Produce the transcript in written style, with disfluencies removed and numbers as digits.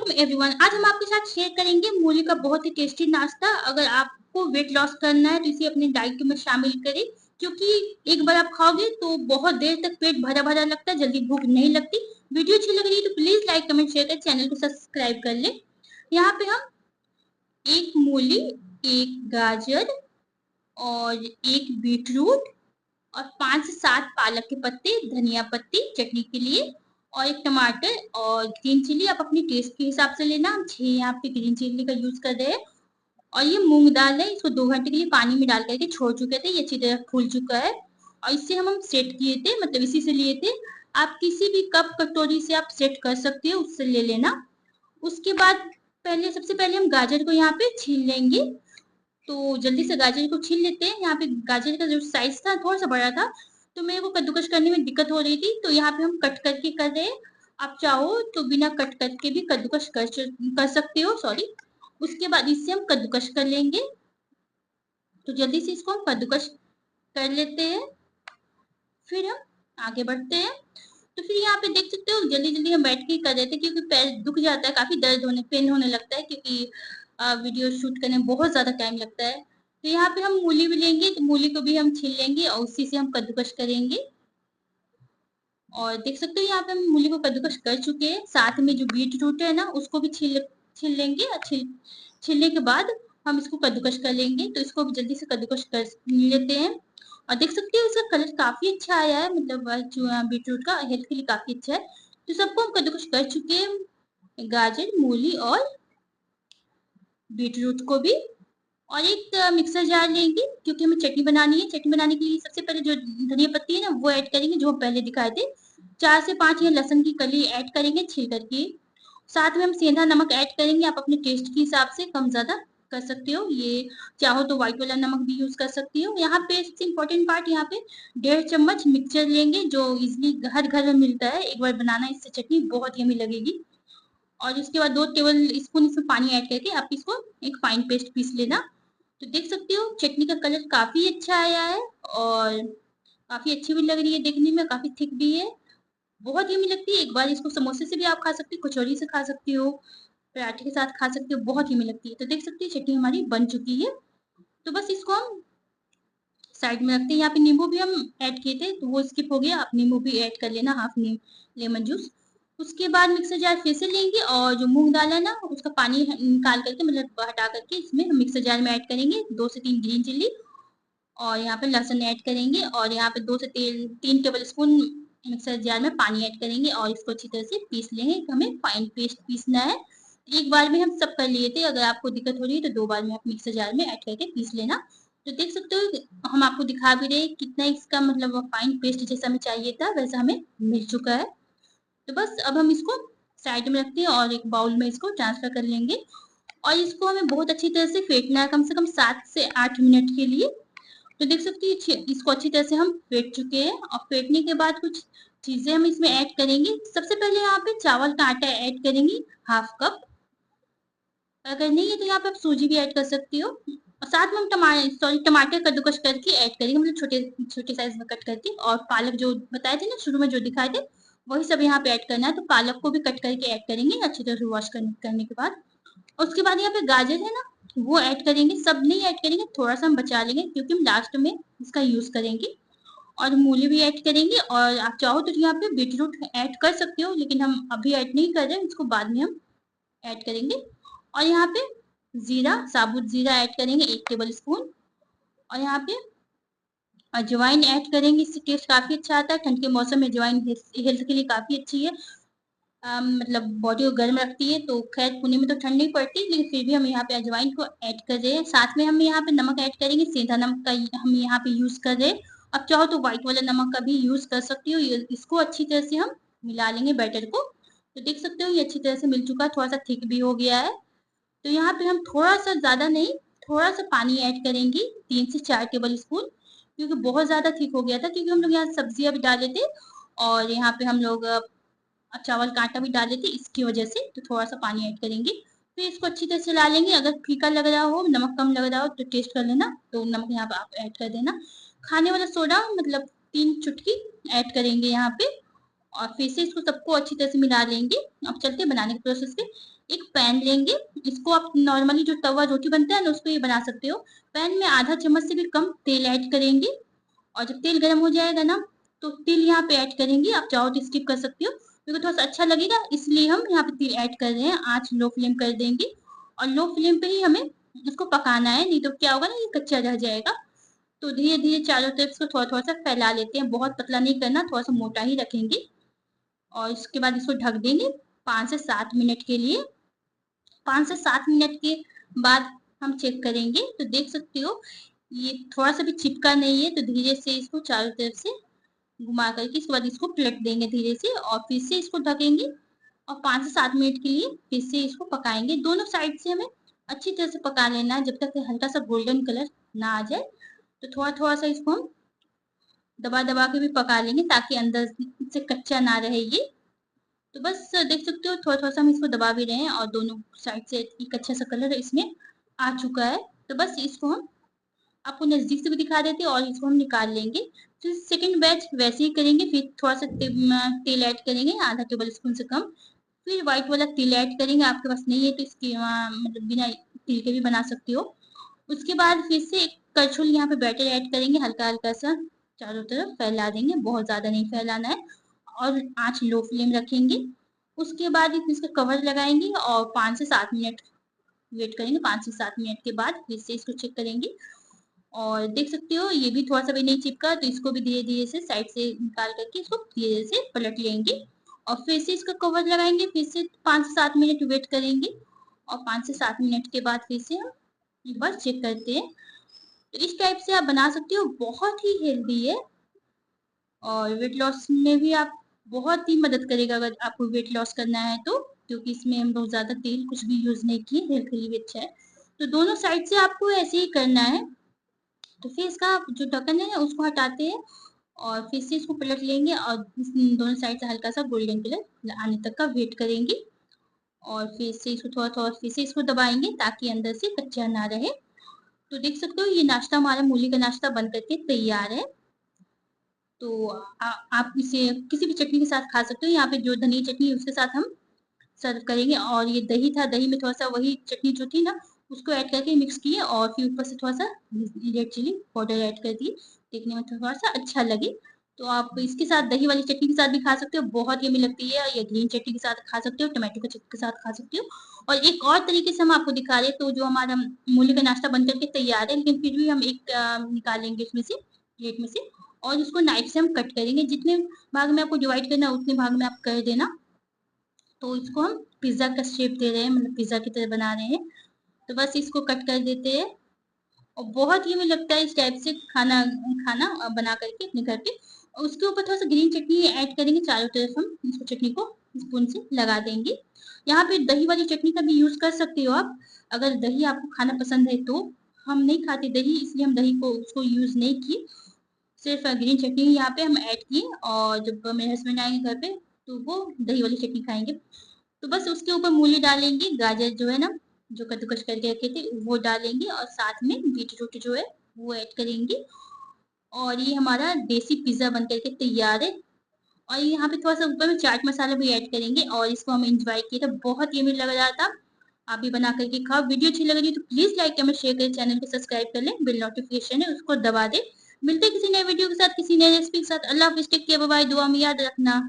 Welcome everyone. आज हम आपके साथ शेयर करेंगे मूली का बहुत ही टेस्टी नाश्ता। अगर आपको वेट लॉस करना है तो इसे अपनी डाइट में शामिल करें, क्योंकि एक बार आप खाओगे तो बहुत देर तक पेट भरा भरा लगता है, जल्दी भूख नहीं लगती। वीडियो अच्छी लग रही है तो प्लीज लाइक कमेंट शेयर कर, चैनल को सब्सक्राइब कर ले। यहाँ पे हम एक मूली, एक गाजर और एक बीटरूट और 5 से 7 पालक के पत्ते, धनिया पत्ती चटनी के लिए, और एक टमाटर और ग्रीन चिली आप अपनी टेस्ट के हिसाब से लेना। हम 6 यहाँ पे ग्रीन चिली का यूज कर रहे हैं। और ये मूंग दाल है, इसको 2 घंटे के लिए पानी में डाल करके छोड़ चुके थे, ये अच्छी तरह फूल चुका है। और इससे हम सेट किए थे, मतलब इसी से लिए थे। आप किसी भी कप कटोरी से आप सेट कर सकते हो, उससे ले लेना। उसके बाद सबसे पहले हम गाजर को यहाँ पे छील लेंगे। तो जल्दी से गाजर को छील लेते हैं। यहाँ पे गाजर का जो साइज था थोड़ा सा बड़ा था, तो मेरे को कद्दूकस करने में दिक्कत हो रही थी, तो यहाँ पे हम कट करके कर रहे हैं। आप चाहो तो बिना कट करके भी कद्दूकस कर सकते हो, सॉरी। उसके बाद इससे हम कद्दूकस कर लेंगे। तो जल्दी से इसको हम कद्दूकस कर लेते हैं, फिर हम आगे बढ़ते हैं। तो फिर यहाँ पे देख सकते हो जल्दी जल्दी हम बैठ के कर रहे थे, क्योंकि पैर दुख जाता है, काफी पेन होने लगता है, क्योंकि वीडियो शूट करने में बहुत ज्यादा टाइम लगता है। तो यहाँ पे हम मूली भी लेंगे, तो मूली को भी हम छील लेंगे और उसी से हम कद्दूकस करेंगे। और देख सकते हो यहाँ पे हम मूली को कद्दूकस कर चुके हैं। साथ में जो बीट रूट है ना, उसको भी छील लेंगे। और छीलने के बाद हम इसको कद्दूकस कर लेंगे। तो इसको भी जल्दी से कद्दूकस कर लेते हैं। और देख सकते हो इसका कलर काफी अच्छा आया है, मतलब जो बीट रूट का हेल्थ के लिए काफी अच्छा है। तो सबको हम कद्दूकस कर चुके हैं, गाजर, मूली और बीट रूट को भी। और एक मिक्सर जार लेंगे, क्योंकि हमें चटनी बनानी है। चटनी बनाने के लिए सबसे पहले जो धनिया पत्ती है ना, वो ऐड करेंगे, जो हम पहले दिखाए थे। 4 से 5 ये लहसुन की कली ऐड करेंगे छील करके। साथ में हम सेंधा नमक ऐड करेंगे, आप अपने टेस्ट के हिसाब से कम ज्यादा कर सकते हो। ये चाहो तो व्हाइट वाला नमक भी यूज कर सकती हो। यहाँ पे सबसे इम्पोर्टेंट पार्ट, यहाँ पे 1.5 चम्मच मिक्सचर लेंगे, जो इजिली हर घर में मिलता है। एक बार बनाना, इससे चटनी बहुत यमी लगेगी। और उसके बाद 2 टेबल स्पून इसमें पानी ऐड करके आप इसको एक फाइन पेस्ट पीस लेना। तो देख सकते हो चटनी का कलर काफी अच्छा आया है, और काफी अच्छी भी लग रही है देखने में, काफी थिक भी है, बहुत यमी लगती है। एक बार इसको समोसे से भी आप खा सकते हो, कचौड़ी से खा सकते हो, पराठे के साथ खा सकते हो, बहुत यमी लगती है। तो देख सकते हो चटनी हमारी बन चुकी है। तो बस इसको हम साइड में रखते हैं। यहाँ पे नींबू भी हम ऐड किए थे, तो वो स्किप हो गया, आप नींबू भी ऐड कर लेना, हाफ लेमन जूस। उसके बाद मिक्सर जार फिर से लेंगे, और जो मूंग दाल है ना, उसका पानी निकाल करके, मतलब हटा करके, इसमें हम मिक्सर जार में ऐड करेंगे 2 से 3 ग्रीन चिल्ली, और यहाँ पे लहसुन ऐड करेंगे, और यहाँ पे 2 से 3 टेबल स्पून मिक्सर जार में पानी ऐड करेंगे, और इसको अच्छी तरह से पीस लेंगे। हमें फाइन पेस्ट पीसना है। एक बार में हम सब कर लिए थे, अगर आपको दिक्कत हो रही है तो 2 बार में आप मिक्सर जार में ऐड करके पीस लेना। तो देख सकते हो हम आपको दिखा भी रहे कितना इसका मतलब फाइन पेस्ट जैसा हमें चाहिए था, वैसा हमें मिल चुका है। तो बस अब हम इसको साइड में रखते हैं और एक बाउल में इसको ट्रांसफर कर लेंगे। और इसको हमें बहुत अच्छी तरह से फेंटना है, कम से कम 7 से 8 मिनट के लिए। तो देख सकते हैं इसको अच्छी तरह से हम फेंट चुके हैं। और फेंटने के बाद कुछ चीजें हम इसमें ऐड करेंगे। सबसे पहले यहाँ पे चावल का आटा ऐड करेंगे, हाफ कप। अगर नहीं है तो यहाँ पे आप सूजी भी ऐड कर सकती हो। और साथ में हम टमाटर कद्दूकस करके ऐड करेंगे, मतलब छोटे छोटे साइज में कट करके। और पालक जो बताए थे ना शुरू में, जो दिखाए थे, वही सब यहाँ पे ऐड करना है। तो पालक को भी कट करके ऐड करेंगे अच्छी तरह से वॉश करने के बाद। उसके बाद यहाँ पे गाजर है ना, वो ऐड करेंगे। सब नहीं ऐड करेंगे, थोड़ा सा हम बचा लेंगे, क्योंकि हम लास्ट में इसका यूज करेंगे। और मूली भी ऐड करेंगे, और आप चाहो तो यहाँ पे बीटरूट ऐड कर सकते हो, लेकिन हम अभी ऐड नहीं कर रहे हैं, इसको बाद में हम ऐड करेंगे। और यहाँ पे जीरा, साबुत जीरा ऐड करेंगे 1 टेबल स्पून। और यहाँ पे अजवाइन ऐड करेंगे, इससे टेस्ट काफी अच्छा आता है। ठंड के मौसम में अजवाइन हेल्थ के लिए काफी अच्छी है। मतलब बॉडी को गर्म रखती है। तो खैर पुणे में तो ठंड नहीं पड़ती, लेकिन फिर भी हम यहाँ पे अजवाइन को ऐड कर रहे हैं। साथ में हम यहाँ पे नमक ऐड करेंगे, सेंधा नमक का हम यहाँ पे यूज कर रहे हैं। अब चाहो तो व्हाइट वाला नमक का भी यूज कर सकती हो। इसको अच्छी तरह से हम मिला लेंगे बैटर को। तो देख सकते हो ये अच्छी तरह से मिल चुका है, थोड़ा सा थिक भी हो गया है। तो यहाँ पे हम थोड़ा सा, ज्यादा नहीं, थोड़ा सा पानी ऐड करेंगे, 3 से 4 टेबल स्पून, क्योंकि बहुत ज्यादा थिक हो गया था, क्योंकि हम लोग यहाँ सब्जियां भी डाले थे, और यहाँ पे हम लोग चावल का आटा भी डाले थे, इसकी वजह से। तो थोड़ा सा पानी ऐड करेंगे, फिर इसको अच्छी तरह से ला लेंगे। अगर फीका लग रहा हो, नमक कम लग रहा हो, तो टेस्ट कर लेना, तो नमक यहाँ पे आप ऐड कर देना। खाने वाला सोडा मतलब 3 चुटकी ऐड करेंगे यहाँ पे। और फिर से इसको सबको अच्छी तरह से मिला लेंगे। अब चलते हैं बनाने के प्रोसेस पे। एक पैन लेंगे, इसको आप नॉर्मली जो तवा रोटी बनता है ना उसको ये बना सकते हो। पैन में आधा चम्मच से भी कम तेल ऐड करेंगे और जब तेल गर्म हो जाएगा ना तो तिल यहाँ पे ऐड करेंगे। आप चाहो तो स्किप कर सकते हो, क्योंकि थोड़ा सा अच्छा लगेगा इसलिए हम यहाँ पे तिल ऐड कर रहे हैं। आँच लो फ्लेम कर देंगे और लो फ्लेम पे ही हमें इसको पकाना है, नहीं तो क्या होगा ना ये कच्चा रह जाएगा। तो धीरे धीरे चारों तरफ इसको थोड़ा थोड़ा सा फैला लेते हैं, बहुत पतला नहीं करना, थोड़ा सा मोटा ही रखेंगे। और इसके बाद इसको ढक देंगे 5 से 7 मिनट के लिए। 5 से 7 मिनट के बाद हम चेक करेंगे तो देख सकते हो ये थोड़ा सा भी चिपका नहीं है। तो धीरे से इसको चारों तरफ से घुमा करके इसके बाद इसको पलट देंगे धीरे से और फिर से इसको ढकेंगे और 5 से 7 मिनट के लिए फिर से इसको पकाएंगे। दोनों साइड से हमें अच्छी तरह से पका लेना है जब तक हल्का सा गोल्डन कलर ना आ जाए। तो थोड़ा थोड़ा सा इसको हम दबा दबा के भी पका लेंगे ताकि अंदर से कच्चा ना रहे ये। तो बस देख सकते हो थोड़ा थोड़ा सा हम इसको दबा भी रहे हैं और दोनों साइड से एक अच्छा सा कलर इसमें आ चुका है। तो बस इसको हम आपको नजदीक से भी दिखा देते हैं और इसको हम निकाल लेंगे। फिर सेकंड बैच वैसे ही करेंगे, फिर थोड़ा सा तेल ऐड करेंगे आधा टेबल स्पून से कम। फिर व्हाइट वाला तिल ऐड करेंगे, आपके पास नहीं है तो इसकी मतलब बिना तिल के भी बना सकते हो। उसके बाद फिर से एक करछुल यहाँ पे बैटर ऐड करेंगे, हल्का हल्का सा चारों तरफ फैला देंगे, बहुत ज्यादा नहीं फैलाना है और आंच लो फ्लेम रखेंगे। उसके बाद इसका कवर लगाएंगे और 5 से 7 मिनट वेट करेंगे। 5 से 7 मिनट के बाद फिर से इसको चेक करेंगे और देख सकते हो ये भी थोड़ा सा भी नहीं चिपका, तो इसको भी धीरे धीरे से साइड से निकाल करके इसको धीरे से पलट लेंगे और फिर से इसका कवर लगाएंगे। फिर से 5 से 7 मिनट वेट करेंगे और 5 से 7 मिनट के बाद फिर से हम एक बार चेक करते हैं। तो इस टाइप से आप बना सकते हो, बहुत ही हेल्दी है और वेट लॉस में भी आप बहुत ही मदद करेगा अगर आपको वेट लॉस करना है तो, क्योंकि इसमें हम बहुत ज्यादा तेल कुछ भी यूज नहीं किए, हेल्थ के लिए भी अच्छा है। तो दोनों साइड से आपको ऐसे ही करना है। तो फिर इसका जो ढक्कन है उसको हटाते हैं और फिर से इसको पलट लेंगे और दोनों साइड से हल्का सा गोल्डन कलर आने तक का वेट करेंगे और फिर से इसको थोड़ा थोड़ा फिर से इसको दबाएंगे ताकि अंदर से कच्चा ना रहे। तो देख सकते हो ये नाश्ता हमारा मूली का नाश्ता बन करके तैयार है। तो आप इसे किसी भी चटनी के साथ खा सकते हो। यहाँ पे जो धनिया चटनी है उसके साथ हम सर्व करेंगे और ये दही था, दही में थोड़ा सा वही चटनी जो थी ना उसको ऐड करके मिक्स किए और फिर ऊपर से थोड़ा सा रेड चिली पाउडर ऐड कर दिए, देखने में थोड़ा सा अच्छा लगे। तो आप इसके साथ दही वाली चटनी के साथ भी खा सकते हो, बहुत यम्मी लगती है। या ग्रीन चटनी के साथ खा सकते हो, टमाटो के चटनी के साथ खा सकते हो। और एक और तरीके से हम आपको दिखा रहे हैं। तो जो हमारा मूली का नाश्ता बन करके तैयार है, लेकिन फिर भी हम एक निकालेंगे इसमें से प्लेट में से और इसको नाइफ से हम कट करेंगे। जितने भाग में आपको डिवाइड करना है उतने भाग में आप कर देना। तो इसको हम पिज्जा का शेप दे रहे हैं, मतलब पिज्जा की तरह बना रहे हैं। तो बस इसको कट कर देते हैं और बहुत ही हमें लगता है इस टाइप से खाना खाना बना करके अपने घर पे। और उसके ऊपर थोड़ा सा ग्रीन चटनी ऐड करेंगे, चारों तरफ हम इसको चटनी को स्पून से लगा देंगे। यहाँ पे दही वाली चटनी का भी यूज कर सकते हो आप, अगर दही आपको खाना पसंद है तो। हम नहीं खाते दही, इसलिए हम दही को उसको यूज नहीं किए, सिर्फ ग्रीन चटनी यहाँ पे हम ऐड किए। और जब मेरे हस्बैंड आएंगे घर पे तो वो दही वाली चटनी खाएंगे। तो बस उसके ऊपर मूली डालेंगे, गाजर जो है ना जो कद्दूकस करके रखे थे वो डालेंगे और साथ में बीटरूट जो है वो ऐड करेंगे। और ये हमारा देसी पिज्जा बन करके तैयार है। और यहाँ पे थोड़ा सा ऊपर में चाट मसाला भी ऐड करेंगे और इसको हम एंजॉय किए तो बहुत यम्मी लग रहा था। आप भी बना करके खाओ। वीडियो अच्छी लग रही है तो प्लीज लाइक कमेंट शेयर करें, चैनल को सब्सक्राइब कर लें, बिल नोटिफिकेशन है उसको दबा दे। मिलते हैं किसी नए वीडियो के साथ, किसी नए रेसिपी के साथ। अल्लाह हाफिज, टेक केयर, बाय बाय, दुआ में याद रखना।